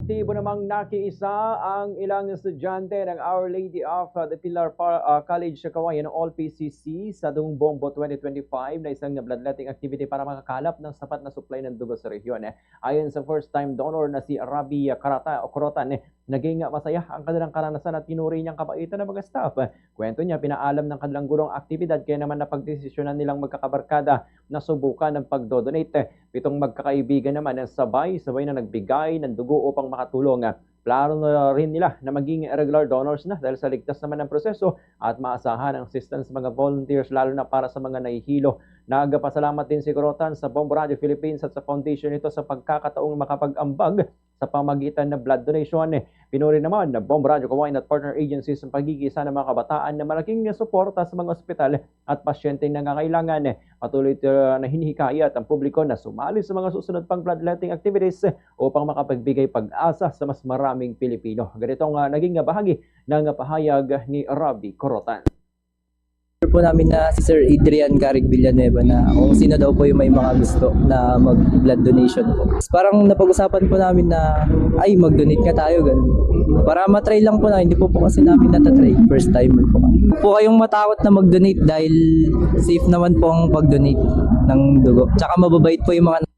Aktibo namang nakiisa ang ilang estudyante ng Our Lady of the Pilar College sa Kawayan ng All-PCC sa Dung Bombo 2025 na isang bloodletting activity para makakalap ng sapat na supply ng dugo sa rehiyon. Ayon sa first-time donor na si Rabi Corotan, naging masaya ang kanilang karanasan at pinuri niyang kabaitan ng mga staff. Kwento niya, pinaalam ng kanilang gurong aktibidad kaya naman napagdesisyonan nilang magkakabarkada na subukan ng pagdodonate. 7 magkakaibigan naman ang sabay na nagbigay ng dugo upang makatulong. Plano na rin nila na maging regular donors na dahil sa ligtas naman ng proseso at maasahan ang assistance sa mga volunteers lalo na para sa mga nahihilo. Nagpasalamat din si Corotan sa Bombo Radio Philippines at sa foundation nito sa pagkakataong makapag-ambag sa pamagitan ng blood donation. Pinuri naman na Bombo Radio Kawayan at partner agencies ang pagigisa ng mga kabataan na malaking suporta sa mga ospital at pasyenteng nangangailangan. Patuloy na hinihikayat ang publiko na sumali sa mga susunod pang bloodletting activities upang makapagbigay pag-asa sa mas maraming Pilipino. Ganitong naging bahagi ng pahayag ni Rabi Corotan. Po namin na si Sir Adrian Garrig Villanueva na kung sino daw po yung may mga gusto na mag-blood donation po. Parang napag-usapan po namin na ay mag-donate nga tayo ganun. Para matry lang po na, hindi po kasi namin natatry. First time po kami. Po kayong matakot na mag-donate dahil safe naman po ang pag-donate ng dugo. Tsaka mababait po yung mga